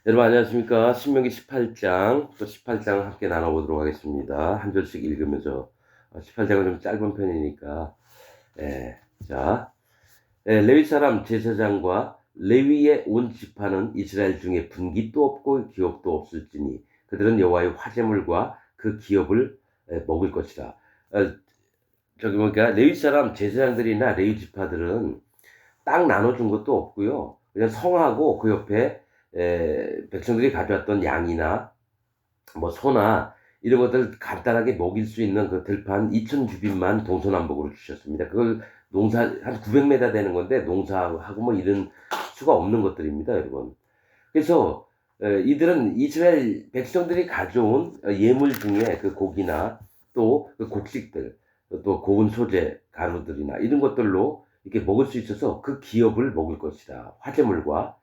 여러분 안녕하십니까. 신명기 18장 또 18장 함께 나눠보도록 하겠습니다. 한 절씩 읽으면서 18장은 좀 짧은 편이니까 예, 자 레위 사람 제사장과 레위의 온 지파는 이스라엘 중에 분깃도 없고 기업도 없을지니 그들은 여호와의 화제물과 그 기업을 먹을 것이다. 저기 뭐니까 레위 사람 제사장들이나 레위 지파들은 땅 나눠준 것도 없고요. 그냥 성하고 그 옆에 백성들이 가져왔던 양이나 뭐 소나 이런 것들 간단하게 먹일 수 있는 그 들판 2,000규빗만 동서남북으로 주셨습니다. 그걸 농사 한 900m 되는 건데 농사하고 뭐 이런 수가 없는 것들입니다, 여러분. 그래서 이들은 이스라엘 백성들이 가져온 예물 중에 그 고기나 또 그 곡식들 또 고운 소재 가루들이나 이런 것들로 이렇게 먹을 수 있어서 그 기업을 먹을 것이다. 화제물과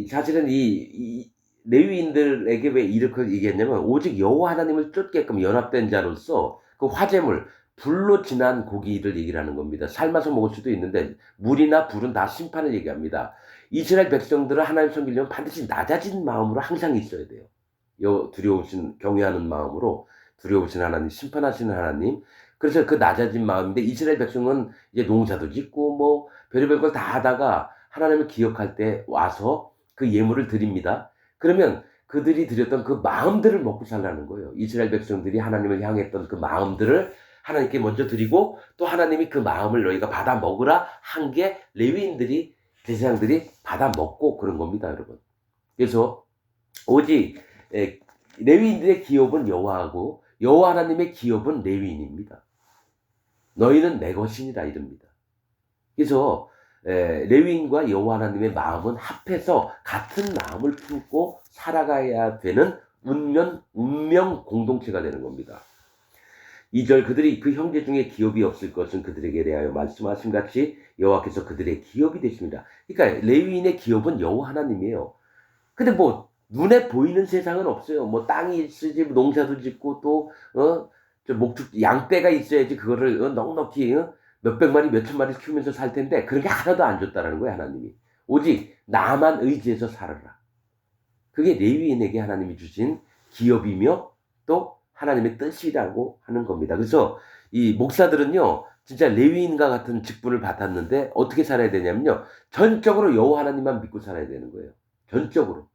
사실은 이 레위인들에게 왜 이렇게 얘기했냐면 오직 여호와 하나님을 쫓게끔 연합된 자로서 그 화제물 불로 지난 고기를 얘기를 하는 겁니다. 삶아서 먹을 수도 있는데 물이나 불은 다 심판을 얘기합니다. 이스라엘 백성들은 하나님 섬기려면 반드시 낮아진 마음으로 항상 있어야 돼요. 두려우신 경외하는 마음으로 두려우신 하나님, 심판하시는 하나님. 그래서 그 낮아진 마음인데 이스라엘 백성은 이제 농사도 짓고 뭐 별의별 걸 다 하다가 하나님을 기억할 때 와서 그 예물을 드립니다. 그러면 그들이 드렸던 그 마음들을 먹고 살라는 거예요. 이스라엘 백성들이 하나님을 향했던 그 마음들을 하나님께 먼저 드리고 또 하나님이 그 마음을 너희가 받아 먹으라 한 게 레위인들이 제사장들이 받아 먹고 그런 겁니다, 여러분. 그래서 오직 레위인들의 기업은 여호와하고 여호와 하나님의 기업은 레위인입니다. 너희는 내 것이니라 이릅니다. 그래서 레위인과 여호와 하나님의 마음은 합해서 같은 마음을 품고 살아가야 되는 운명 공동체가 되는 겁니다. 2절 그들이 그 형제 중에 기업이 없을 것은 그들에게 대하여 말씀하신 같이 여호와께서 그들의 기업이 되십니다. 그러니까 레위인의 기업은 여호와 하나님이에요. 근데 뭐 눈에 보이는 세상은 없어요. 뭐 땅이 있으지 농사도 짓고 또 저 목축 양떼가 있어야지 그거를 넉넉히 몇백 마리 몇천 마리 키우면서 살 텐데 그런 게 하나도 안 줬다라는 거예요, 하나님이. 오직 나만 의지해서 살아라. 그게 레위인에게 하나님이 주신 기업이며 또 하나님의 뜻이라고 하는 겁니다. 그래서 이 목사들은요, 진짜 레위인과 같은 직분을 받았는데 어떻게 살아야 되냐면요, 전적으로 여호와 하나님만 믿고 살아야 되는 거예요. 전적으로.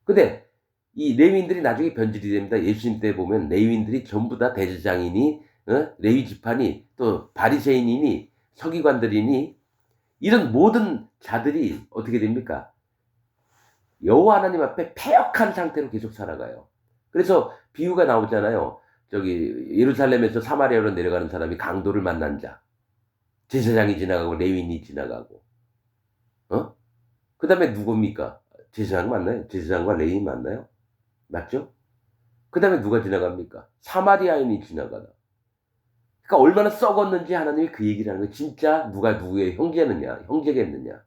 근데 이 레위인들이 나중에 변질이 됩니다. 예수님 때 보면 레위인들이 전부 다 대제사장이니 레위 지파니 또 바리새인이니 서기관들이니 이런 모든 자들이 어떻게 됩니까? 여호와 하나님 앞에 패역한 상태로 계속 살아가요. 그래서 비유가 나오잖아요. 저기 예루살렘에서 사마리아로 내려가는 사람이 강도를 만난 자, 제사장이 지나가고 레위인이 지나가고, 그다음에 누굽니까? 제사장 맞나요? 제사장과 레위인 맞나요? 맞죠? 그다음에 누가 지나갑니까? 사마리아인이 지나가다. 그러니까 얼마나 썩었는지 하나님이 그 얘기를 하는 거예요. 진짜 누가 누구의 형제겠느냐.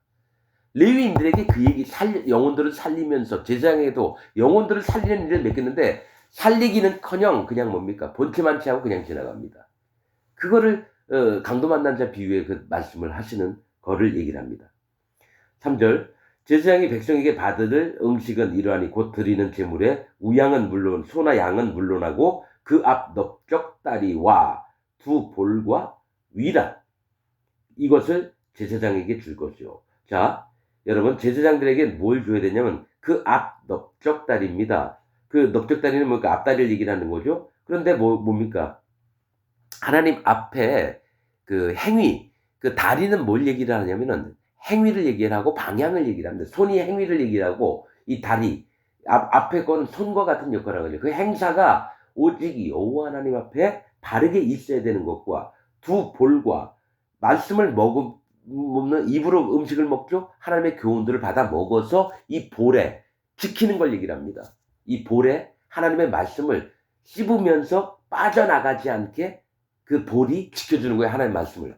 레위인들에게 그 얘기 영혼들을 살리면서 제사장에도 영혼들을 살리는 일을 맡겼는데 살리기는커녕 그냥 뭡니까? 본체만 취하고 그냥 지나갑니다. 그거를 강도 만난 자 비유의 그 말씀을 하시는 거를 얘기를 합니다. 3절 제사장이 백성에게 받을 음식은 이러하니 곧 드리는 제물에 우양은 물론 소나 양은 물론하고 그 앞 넓적다리와 두 볼과 위라 이것을 제사장에게 줄 것이요. 자, 여러분 제사장들에게 뭘 줘야 되냐면 그 앞 넓적다리입니다. 그 넓적다리는 뭐니까 앞다리를 얘기하는 거죠. 그런데 뭡니까? 하나님 앞에 그 행위, 그 다리는 뭘 얘기를 하냐면은 행위를 얘기를 하고 방향을 얘기를 합니다. 손이 행위를 얘기를 하고 이 다리, 앞에 건 손과 같은 역할을 하거든요. 그 행사가 오직 여호와 하나님 앞에 바르게 있어야 되는 것과 두 볼과 말씀을 먹는 입으로 음식을 먹죠. 하나님의 교훈들을 받아 먹어서 이 볼에 지키는 걸 얘기를 합니다. 이 볼에 하나님의 말씀을 씹으면서 빠져나가지 않게 그 볼이 지켜주는 거예요. 하나님의 말씀을.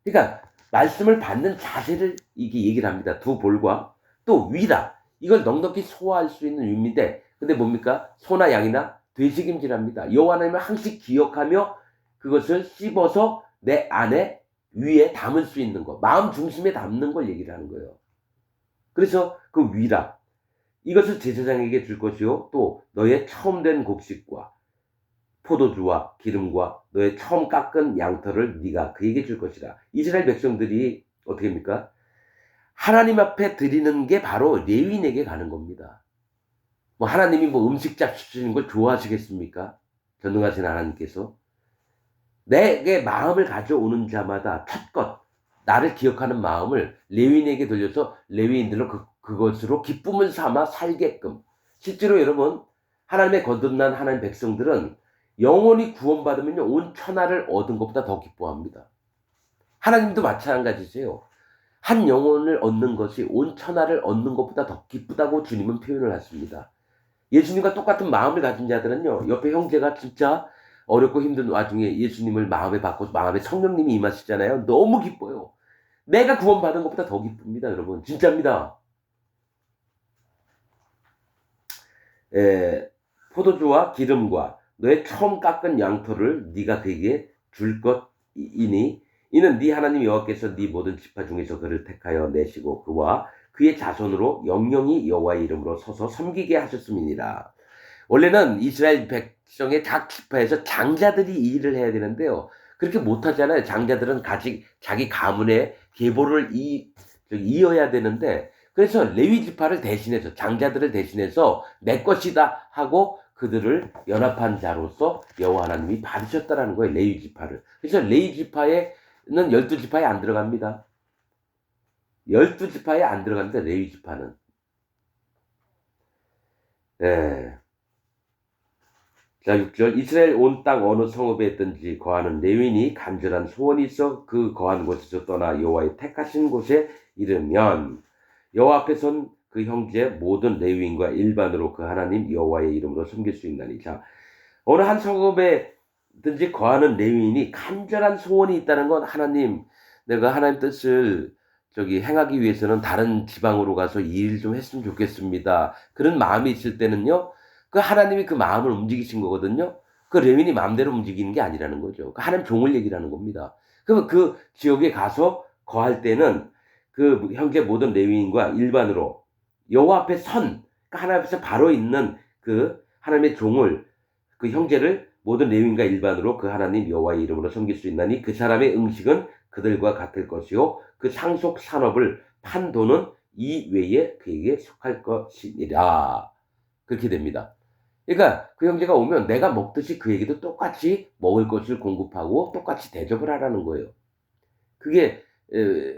그러니까 말씀을 받는 자세를 이게 얘기를 합니다. 두 볼과 또 위다. 이걸 넉넉히 소화할 수 있는 위인데 근데 뭡니까? 소나 양이나 되새김질합니다. 여호와 하나님을 항상 기억하며 그것을 씹어서 내 안에 위에 담을 수 있는 것. 마음 중심에 담는 걸 얘기를 하는 거예요. 그래서 그 위라 이것을 제사장에게 줄 것이요 또 너의 처음 된 곡식과 포도주와 기름과 너의 처음 깎은 양털을 네가 그에게 줄 것이라. 이스라엘 백성들이 어떻게 합니까? 하나님 앞에 드리는 게 바로 레위인에게 가는 겁니다. 뭐 하나님이 뭐 음식 잡수시는 걸 좋아하시겠습니까? 전능하신 하나님께서 내게 마음을 가져오는 자마다 첫것 나를 기억하는 마음을 레위인에게 돌려서 레위인들로 그것으로 기쁨을 삼아 살게끔. 실제로 여러분 하나님의 거듭난 하나님 백성들은 영원히 구원받으면요 온 천하를 얻은 것보다 더 기뻐합니다. 하나님도 마찬가지세요. 한 영혼을 얻는 것이 온 천하를 얻는 것보다 더 기쁘다고 주님은 표현을 하십니다. 예수님과 똑같은 마음을 가진 자들은요 옆에 형제가 진짜 어렵고 힘든 와중에 예수님을 마음에 받고 마음에 성령님이 임하시잖아요. 너무 기뻐요. 내가 구원받은 것보다 더 기쁩니다. 여러분 진짜입니다. 포도주와 기름과 너의 처음 깎은 양털을 네가 그에게 줄 것이니 이는 네 하나님 여호와께서 네 모든 지파 중에서 그를 택하여 내시고 그와 그의 자손으로 영영이 여호와의 이름으로 서서 섬기게 하셨음이니라. 원래는 이스라엘 백성의 각 지파에서 장자들이 이 일을 해야 되는데요. 그렇게 못하잖아요. 장자들은 자기 가문의 계보를 이어야 되는데 그래서 레위 지파를 대신해서 장자들을 대신해서 내 것이다 하고 그들을 연합한 자로서 여호와 하나님이 받으셨다라는 거예요. 레위 지파를. 그래서 레위 지파에는 12지파에 안 들어갑니다. 12지파에 안 들어갑니다. 레위 지파는. 예. 자, 6절 이스라엘 온 땅 어느 성읍에 있든지 거하는 레위인이 간절한 소원이 있어 그 거한 곳에서 떠나 여호와의 택하신 곳에 이르면 여호와 앞에 선 그 형제 모든 레위인과 일반으로 그 하나님 여호와의 이름으로 섬길 수 있나니. 자, 어느 한 성읍에든지 거하는 레위인이 간절한 소원이 있다는 건 하나님 내가 하나님 뜻을 행하기 위해서는 다른 지방으로 가서 이 일 좀 했으면 좋겠습니다. 그런 마음이 있을 때는요. 그 하나님이 그 마음을 움직이신 거거든요. 그 레위인이 마음대로 움직이는 게 아니라는 거죠. 그 하나님 종을 얘기라는 겁니다. 그러면 그 지역에 가서 거할 때는 그 형제 모든 레위인과 일반으로 여호와 앞에 그러니까 하나님 앞에서 바로 있는 그 하나님의 종을 그 형제를 모든 레위인과 일반으로 그 하나님 여호와의 이름으로 섬길 수 있나니 그 사람의 음식은 그들과 같을 것이요 그 상속 산업을 판 돈은 이 외에 그에게 속할 것이니라. 그렇게 됩니다. 그러니까 그 형제가 오면 내가 먹듯이 그에게도 똑같이 먹을 것을 공급하고 똑같이 대접을 하라는 거예요. 그게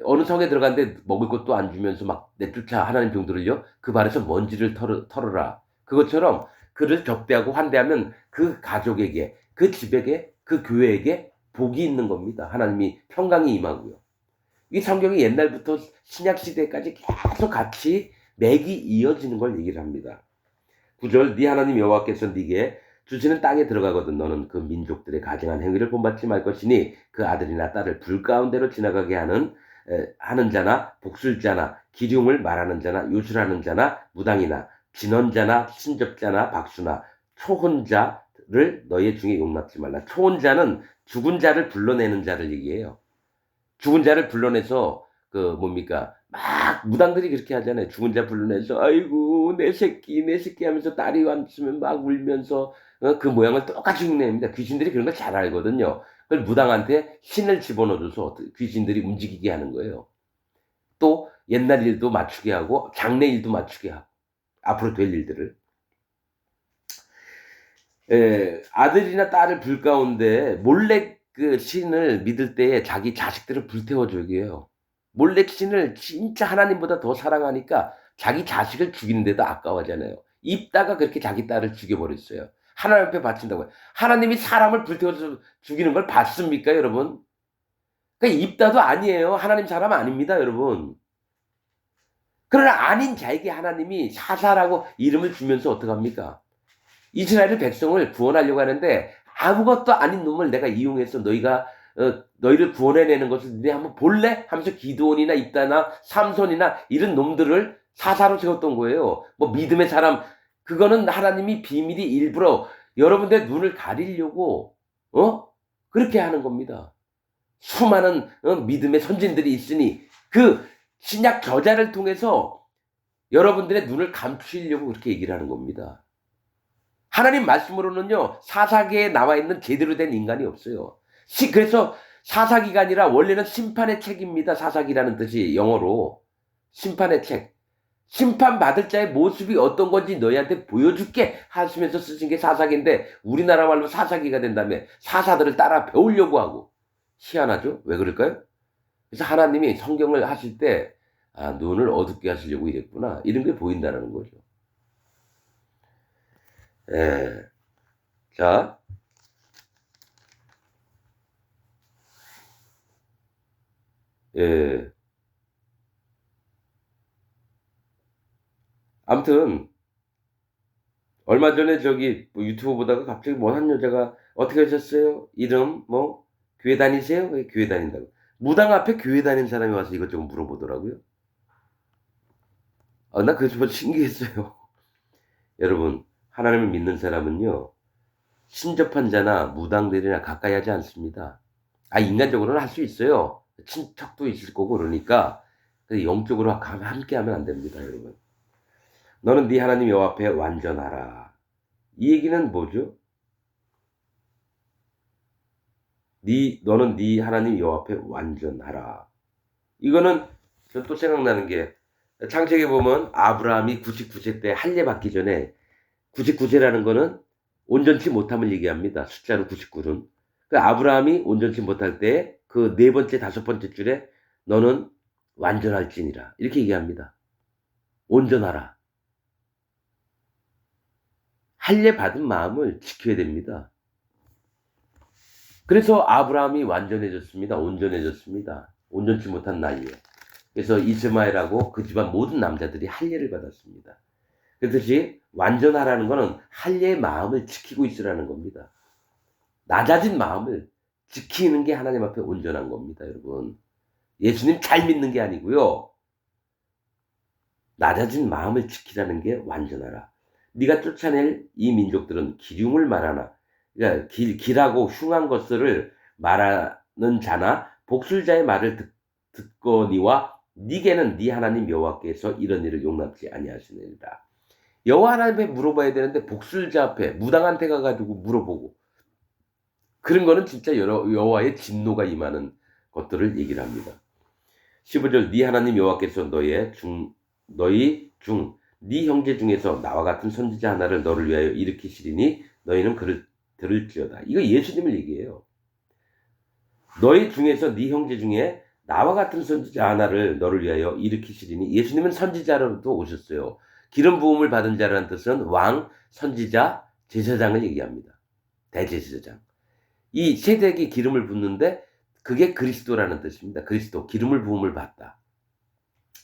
어느 성에 들어갔는데 먹을 것도 안 주면서 막 내쫓아 하나님 종들을요. 그 발에서 먼지를 털어라. 그것처럼 그를 접대하고 환대하면 그 가족에게 그 집에게 그 교회에게 복이 있는 겁니다. 하나님이 평강이 임하고요. 이 성경이 옛날부터 신약 시대까지 계속 같이 맥이 이어지는 걸 얘기를 합니다. 9절 네 하나님 여호와께서 네게 주시는 땅에 들어가거든 너는 그 민족들의 가증한 행위를 본받지 말 것이니 그 아들이나 딸을 불 가운데로 지나가게 하는 자나 복술자나 기륭을 말하는 자나 요술하는 자나 무당이나 진언자나 신접자나 박수나 초혼자를 너희 중에 용납지 말라. 초혼자는 죽은 자를 불러내는 자를 얘기해요. 죽은 자를 불러내서 그 뭡니까 막 무당들이 그렇게 하잖아요. 죽은 자 불러내서 아이고 내 새끼 하면서 딸이 왔으면 막 울면서 그 모양을 똑같이 흉내냅니다. 귀신들이 그런 걸 잘 알거든요. 그걸 무당한테 신을 집어넣어줘서 귀신들이 움직이게 하는 거예요. 또 옛날 일도 맞추게 하고 장래 일도 맞추게 하고 앞으로 될 일들을. 아들이나 딸을 불 가운데 몰래 그 신을 믿을 때에 자기 자식들을 불태워 주게 해요. 몰래 신을 진짜 하나님보다 더 사랑하니까 자기 자식을 죽이는데도 아까워하잖아요. 입다가 그렇게 자기 딸을 죽여버렸어요. 하나님 앞에 바친다고요. 하나님이 사람을 불태워서 죽이는 걸 봤습니까, 여러분? 그러니까 입다도 아니에요. 하나님 사람 아닙니다, 여러분. 그러나 아닌 자에게 하나님이 사사라고 이름을 주면서 어떡합니까? 이스라엘 백성을 구원하려고 하는데 아무것도 아닌 놈을 내가 이용해서 너희를 구원해내는 것을 너네 한번 볼래? 하면서 기드온이나 입다나 삼손이나 이런 놈들을 사사로 세웠던 거예요. 뭐 믿음의 사람 그거는 하나님이 비밀이 일부러 여러분들의 눈을 가리려고 그렇게 하는 겁니다. 수많은 믿음의 선진들이 있으니 그 신약 저자를 통해서 여러분들의 눈을 감추려고 그렇게 얘기를 하는 겁니다. 하나님 말씀으로는요, 사사기에 나와 있는 제대로 된 인간이 없어요. 그래서 사사기가 아니라 원래는 심판의 책입니다. 사사기라는 뜻이 영어로. 심판의 책. 심판받을 자의 모습이 어떤 건지 너희한테 보여줄게 하시면서 쓰신 게 사사기인데, 우리나라 말로 사사기가 된 다음에 사사들을 따라 배우려고 하고. 희한하죠? 왜 그럴까요? 그래서 하나님이 성경을 하실 때, 아, 눈을 어둡게 하시려고 이랬구나, 이런 게 보인다는 거죠. 예. 자, 예. 아무튼 얼마 전에 저기 뭐 유튜브 보다가 갑자기 뭐 한 여자가 "어떻게 하셨어요? 이름 뭐 교회 다니세요?" 왜 교회 다닌다고. 무당 앞에 교회 다니는 사람이 와서 이것저것 물어보더라고요. 아, 나 그게 정말 신기했어요. 여러분, 하나님을 믿는 사람은요, 신접한 자나 무당들이나 가까이 하지 않습니다. 아, 인간적으로는 할 수 있어요. 친척도 있을 거고 그러니까. 근데 영적으로 함께하면 안 됩니다, 여러분. "너는 네 하나님 여호와 앞에 완전하라." 이 얘기는 뭐죠? 너는 네 하나님 여호와 앞에 완전하라. 이거는 저 또 생각나는 게, 창세기에 보면 아브라함이 99세 때 할례 받기 전에, 99세라는 거는 온전치 못함을 얘기합니다. 숫자로 99는. 그 아브라함이 온전치 못할 때 그 네 번째, 다섯 번째 줄에 너는 완전할지니라, 이렇게 얘기합니다. 온전하라. 할례 받은 마음을 지켜야 됩니다. 그래서 아브라함이 완전해졌습니다. 온전해졌습니다. 온전치 못한 나이에. 그래서 이스마엘하고 그 집안 모든 남자들이 할례를 받았습니다. 그렇듯이 완전하라는 것은 할례의 마음을 지키고 있으라는 겁니다. 낮아진 마음을 지키는 게 하나님 앞에 온전한 겁니다, 여러분. 예수님 잘 믿는 게 아니고요, 낮아진 마음을 지키라는 게 완전하라. 네가 쫓아낼 이 민족들은 기륭을 말하나, 그러니까 길하고 흉한 것들을 말하는 자나 복술자의 말을 듣거니와 네게는 네 하나님 여호와께서 이런 일을 용납지 아니하시느니라. 여호와 하나님께 물어봐야 되는데 복술자 앞에, 무당한테 가가지고 물어보고, 그런 거는 진짜 여호와의 진노가 임하는 것들을 얘기를 합니다. 15절, 네 하나님 여호와께서 너희 중 네 형제 중에서 나와 같은 선지자 하나를 너를 위하여 일으키시리니 너희는 그를 들을지어다. 이거 예수님을 얘기해요. 너희 중에서 네 형제 중에 나와 같은 선지자 하나를 너를 위하여 일으키시리니, 예수님은 선지자로도 오셨어요. 기름 부음을 받은 자라는 뜻은 왕, 선지자, 제사장을 얘기합니다. 대제사장. 이 세대에게 기름을 붓는데 그게 그리스도라는 뜻입니다. 그리스도, 기름을 부음을 받다.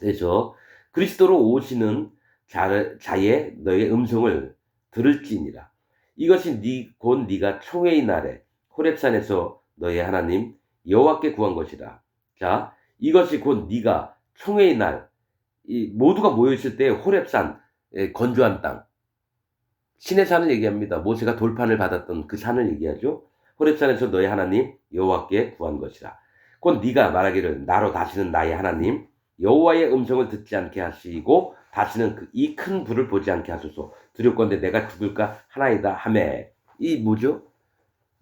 그래서 그리스도로 오시는 자의 너의 음성을 들을지니라. 이것이 곧 네가 총회의 날에 호렙산에서 너의 하나님 여호와께 구한 것이라. 자, 이것이 곧 네가 총회의 날, 모두가 모여 있을 때 호렙산, 건조한 땅, 신의 산을 얘기합니다. 모세가 돌판을 받았던 그 산을 얘기하죠. 호렙산에서 너의 하나님 여호와께 구한 것이라. 곧 네가 말하기를 나로 다시는 나의 하나님 여호와의 음성을 듣지 않게 하시고 다시는 이 큰 불을 보지 않게 하소서. 두렵건대 내가 죽을까 하나이다 하매. 이 뭐죠?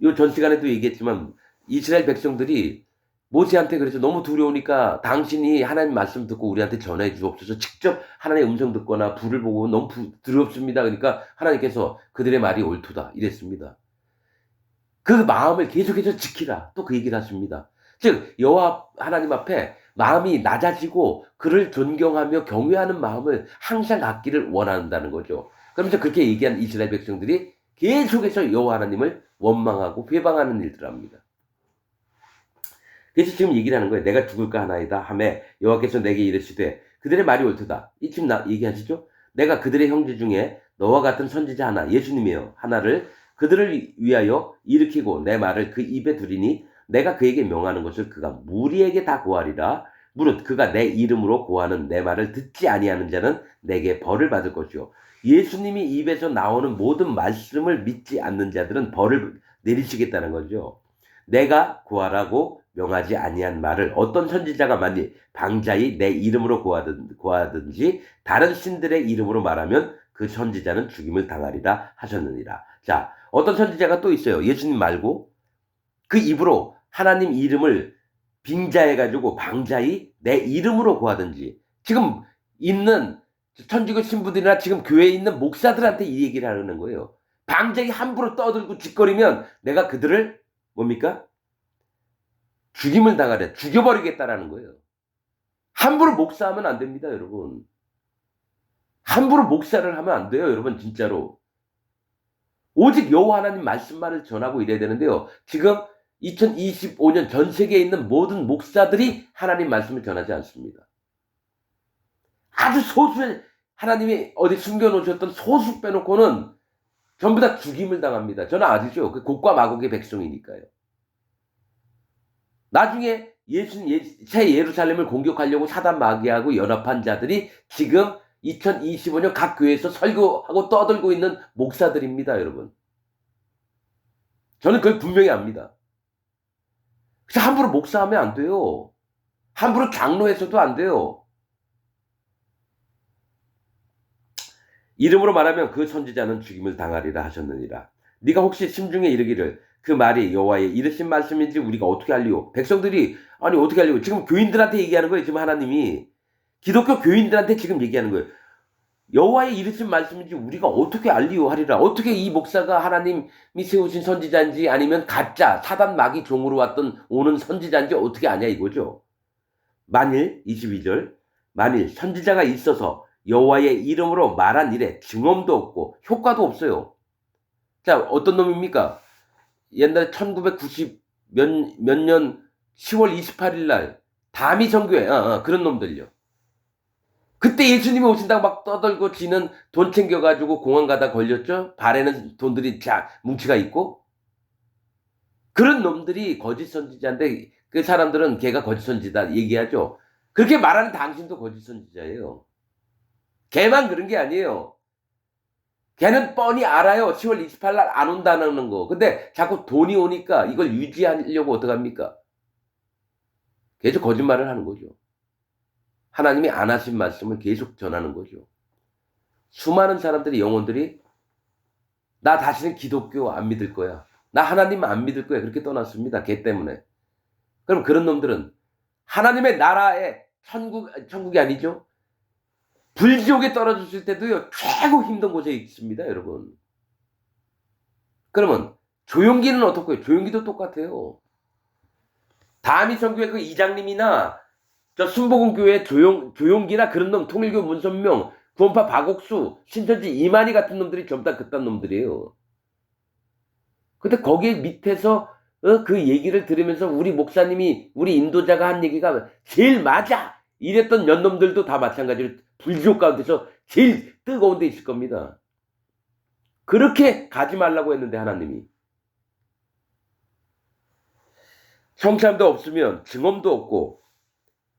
요 전 시간에도 얘기했지만 이스라엘 백성들이 모세한테 그래서 너무 두려우니까 당신이 하나님 말씀 듣고 우리한테 전해 주옵소서. 직접 하나님의 음성 듣거나 불을 보고 너무 두렵습니다. 그러니까 하나님께서 그들의 말이 옳도다 이랬습니다. 그 마음을 계속해서 지키라, 또 그 얘기를 하십니다. 즉 여호와 하나님 앞에 마음이 낮아지고 그를 존경하며 경외하는 마음을 항상 갖기를 원한다는 거죠. 그러면서 그렇게 얘기한 이스라엘 백성들이 계속해서 여호와 하나님을 원망하고 회방하는 일들을 합니다. 그래서 지금 얘기를 하는 거예요. 내가 죽을까 하나이다 하매 여호와께서 내게 이르시되 그들의 말이 옳도다. 이 지금 얘기하시죠. 내가 그들의 형제 중에 너와 같은 선지자 하나, 예수님이요, 하나를 그들을 위하여 일으키고 내 말을 그 입에 두리니 내가 그에게 명하는 것을 그가 무리에게 다 고하리라. 무릇 그가 내 이름으로 고하는 내 말을 듣지 아니하는 자는 내게 벌을 받을 것이요. 예수님이 입에서 나오는 모든 말씀을 믿지 않는 자들은 벌을 내리시겠다는 거죠. 내가 구하라고 명하지 아니한 말을 어떤 선지자가 만일 방자히 내 이름으로 고하든지 다른 신들의 이름으로 말하면 그 선지자는 죽임을 당하리라 하셨느니라. 자, 어떤 선지자가 또 있어요. 예수님 말고 그 입으로 하나님 이름을 빙자해가지고 방자히 내 이름으로 고하든지, 지금 있는 천주교 신부들이나 지금 교회에 있는 목사들한테 이 얘기를 하는 거예요. 방자히 함부로 떠들고 짓거리면 내가 그들을 뭡니까? 죽임을 당하래. 죽여버리겠다라는 거예요. 함부로 목사하면 안 됩니다, 여러분. 함부로 목사를 하면 안 돼요, 여러분, 진짜로. 오직 여호와 하나님 말씀만을 전하고 이래야 되는데요. 지금 2025년 전 세계에 있는 모든 목사들이 하나님 말씀을 전하지 않습니다. 아주 소수의 하나님이 어디 숨겨놓으셨던 소수 빼놓고는 전부 다 죽임을 당합니다. 저는 아시죠? 그 곡과 마곡의 백성이니까요. 나중에 새 예루살렘을 공격하려고 사단 마귀하고 연합한 자들이 지금 2025년 각 교회에서 설교하고 떠들고 있는 목사들입니다, 여러분. 저는 그걸 분명히 압니다. 그래서 함부로 목사하면 안 돼요. 함부로 장로해서도 안 돼요. 이름으로 말하면 그 선지자는 죽임을 당하리라 하셨느니라. 네가 혹시 심중에 이르기를 그 말이 여호와의 이르신 말씀인지 우리가 어떻게 알리오? 백성들이 아니 어떻게 알리오? 지금 교인들한테 얘기하는 거예요. 지금 하나님이 기독교 교인들한테 지금 얘기하는 거예요. 여호와의 이르신 말씀인지 우리가 어떻게 알리오 하리라. 어떻게 이 목사가 하나님이 세우신 선지자인지 아니면 가짜 사단 마귀 종으로 왔던 오는 선지자인지 어떻게 아냐 이거죠. 만일 22절 만일 선지자가 있어서 여호와의 이름으로 말한 일에 증언도 없고 효과도 없어요. 자, 어떤 놈입니까? 옛날에 1990 몇 년 10월 28일 날 다미 선교회 그런 놈들요. 그때 예수님이 오신다고 막 떠들고 지는 돈 챙겨가지고 공항 가다 걸렸죠. 발에는 돈들이 자 뭉치가 있고 그런 놈들이 거짓 선지자인데 그 사람들은 걔가 거짓 선지자 얘기하죠. 그렇게 말하는 당신도 거짓 선지자예요. 걔만 그런 게 아니에요. 걔는 뻔히 알아요. 10월 28일 날 안 온다는 거. 근데 자꾸 돈이 오니까 이걸 유지하려고 어떡합니까? 계속 거짓말을 하는 거죠. 하나님이 안 하신 말씀을 계속 전하는 거죠. 수많은 사람들이 영혼들이 나 다시는 기독교 안 믿을 거야. 나 하나님 안 믿을 거야. 그렇게 떠났습니다. 걔 때문에. 그럼 그런 놈들은 하나님의 나라에 천국이 아니죠. 불지옥에 떨어졌을 때도요. 최고 힘든 곳에 있습니다. 여러분. 그러면 조용기는 어떻고요? 조용기도 똑같아요. 다미 선교회 그 이장님이나 저 순복음교회 조용기나 그런 놈, 통일교 문선명, 구원파 박옥수, 신천지 이만희 같은 놈들이 전부 다 그딴 놈들이에요. 근데 거기 밑에서 그 얘기를 들으면서 우리 목사님이 우리 인도자가 한 얘기가 제일 맞아 이랬던 몇 놈들도 다 마찬가지로 불지옥 가운데서 제일 뜨거운 데 있을 겁니다. 그렇게 가지 말라고 했는데 하나님이 성찰도 없으면 증언도 없고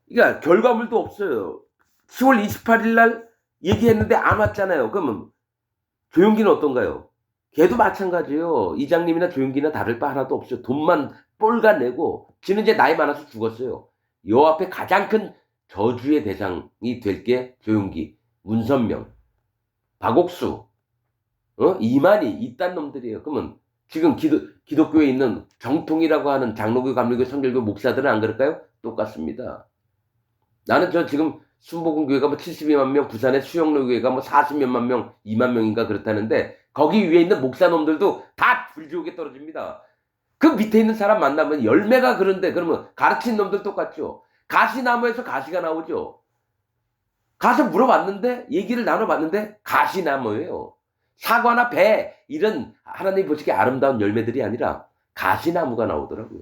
그러니까 결과물도 없어요. 10월 28일 날 얘기했는데 안 왔잖아요. 그러면 조용기는 어떤가요? 걔도 마찬가지예요. 이장님이나 조용기나 다를 바 하나도 없어요. 돈만 뻘가 내고 지는 이제 나이 많아서 죽었어요. 요 앞에 가장 큰 저주의 대상이 될 게 조용기, 문선명, 박옥수, 이만희 이딴 놈들이에요. 그러면 지금 기독교에 있는 정통이라고 하는 장로교, 감리교, 성결교 목사들은 안 그럴까요? 똑같습니다. 나는 저 지금 순복음교회가 뭐 72만 명, 부산의 수영로교회가 뭐 40몇만 명, 2만 명인가 그렇다는데 거기 위에 있는 목사놈들도 다 불지옥에 떨어집니다. 그 밑에 있는 사람 만나면 열매가 그런데 그러면 가르친 놈들 똑같죠. 가시나무에서 가시가 나오죠. 가서 물어봤는데 얘기를 나눠봤는데 가시나무예요. 사과나 배 이런 하나님 보시기에 아름다운 열매들이 아니라 가시나무가 나오더라고요.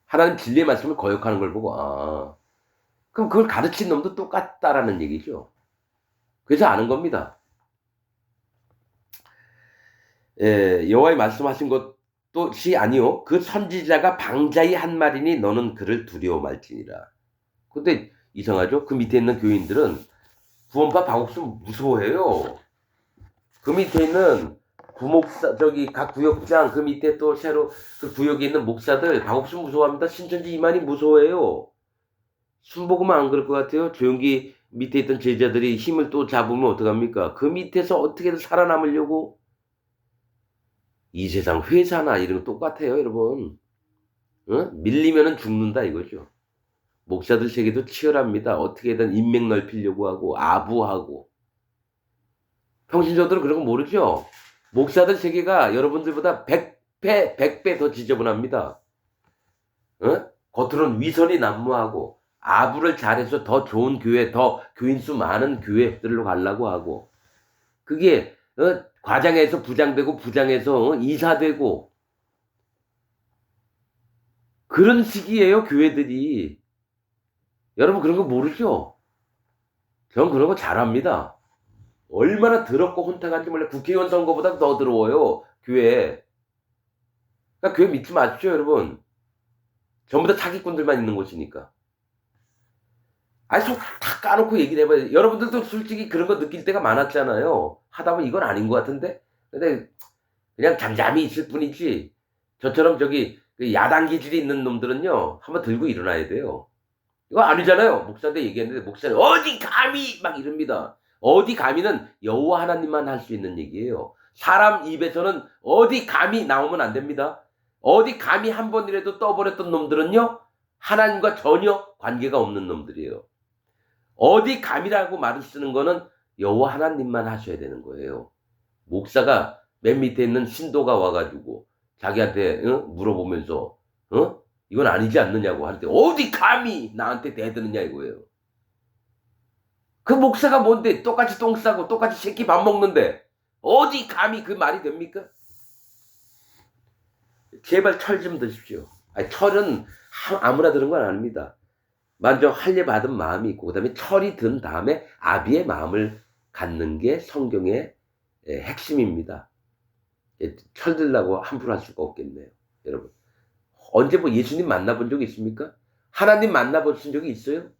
하나님 진리의 말씀을 거역하는 걸 보고 그럼 그걸 가르친 놈도 똑같다라는 얘기죠. 그래서 아는 겁니다. 여호와의 말씀하신 것도시 아니요 그 선지자가 방자히 한 말이니 너는 그를 두려워 말지니라. 근데 이상하죠? 그 밑에 있는 교인들은 구원파 박옥수 무서워해요. 그 밑에 있는 구목사 각 구역장 그 밑에 또 새로 그 구역에 있는 목사들 박옥순 무서워합니다. 신천지 이만희 무서워해요. 순복음은 안 그럴 것 같아요. 조용기 밑에 있던 제자들이 힘을 또 잡으면 어떡합니까? 그 밑에서 어떻게든 살아남으려고 이 세상 회사나 이런 거 똑같아요, 여러분. 밀리면은 죽는다 이거죠. 목사들 세계도 치열합니다. 어떻게든 인맥 넓히려고 하고 아부하고. 평신도들은 그런 거 모르죠? 목사들 세계가 여러분들보다 100배 더 지저분합니다. 겉으로는 위선이 난무하고 아부를 잘해서 더 좋은 교회, 더 교인 수 많은 교회들로 가려고 하고 그게 과장해서 부장되고 부장해서 이사되고 그런 시기예요, 교회들이. 여러분 그런 거 모르죠? 전 그런 거 잘합니다. 얼마나 더럽고 혼탁한지 몰라. 국회의원 선거보다 더 더러워요, 교회. 그러니까 교회 믿지 마십시오, 여러분. 전부 다 사기꾼들만 있는 곳이니까. 아니, 속 다 까놓고 얘기를 해봐요. 여러분들도 솔직히 그런 거 느낄 때가 많았잖아요. 하다 보면 이건 아닌 것 같은데? 근데 그냥 잠잠히 있을 뿐이지. 저처럼 그 야당 기질이 있는 놈들은요, 한번 들고 일어나야 돼요. 이거 아니잖아요. 목사한테 얘기했는데 목사는 어디 감히 막 이럽니다. 어디 감히는 여호와 하나님만 할 수 있는 얘기예요. 사람 입에서는 어디 감히 나오면 안 됩니다. 어디 감히 한 번이라도 떠버렸던 놈들은요, 하나님과 전혀 관계가 없는 놈들이에요. 어디 감이라고 말을 쓰는 거는 여호와 하나님만 하셔야 되는 거예요. 목사가 맨 밑에 있는 신도가 와가지고 자기한테 물어보면서 이건 아니지 않느냐고 할 때 어디 감히 나한테 대드느냐 이거예요. 그 목사가 뭔데 똑같이 똥 싸고 똑같이 새끼 밥 먹는데 어디 감히 그 말이 됩니까? 제발 철 좀 드십시오. 아니, 철은 아무나 드는 건 아닙니다. 먼저 할례 받은 마음이 있고 그다음에 철이 든 다음에 아비의 마음을 갖는 게 성경의 핵심입니다. 철 들라고 함부로 할 수가 없겠네요. 여러분. 언제 예수님 만나본 적이 있습니까? 하나님 만나보신 적이 있어요?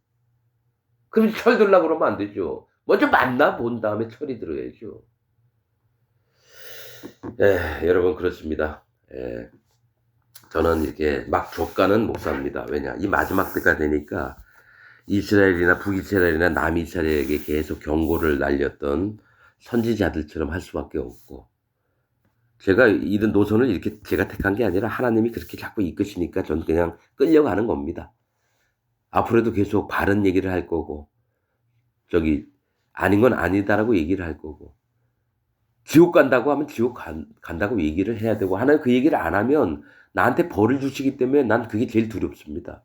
그럼 철 들라고 그러면 안 되죠. 먼저 만나본 다음에 철이 들어야죠. 여러분 그렇습니다. 저는 이렇게 막 족가는 목사입니다. 왜냐? 이 마지막 때가 되니까 이스라엘이나 북이스라엘이나 남이스라엘에게 계속 경고를 날렸던 선지자들처럼 할 수밖에 없고 제가 이런 노선을 이렇게 제가 택한 게 아니라 하나님이 그렇게 자꾸 이끄시니까 저는 그냥 끌려가는 겁니다. 앞으로도 계속 바른 얘기를 할 거고 저기 아닌 건 아니다라고 얘기를 할 거고 지옥 간다고 하면 지옥 간다고 얘기를 해야 되고 하나님 그 얘기를 안 하면 나한테 벌을 주시기 때문에 난 그게 제일 두렵습니다.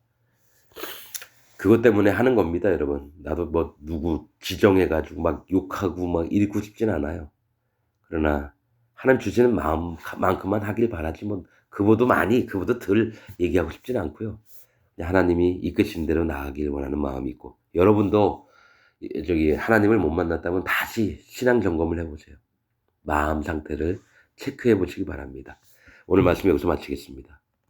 그것 때문에 하는 겁니다, 여러분. 나도 누구 지정해가지고 막 욕하고 막 이러고 싶진 않아요. 그러나 하나님 주시는 마음만큼만 하길 바라지 그보다 덜 얘기하고 싶진 않고요. 하나님이 이끄신 대로 나아가길 원하는 마음이 있고 여러분도 하나님을 못 만났다면 다시 신앙 점검을 해보세요. 마음 상태를 체크해 보시기 바랍니다. 오늘 말씀 여기서 마치겠습니다.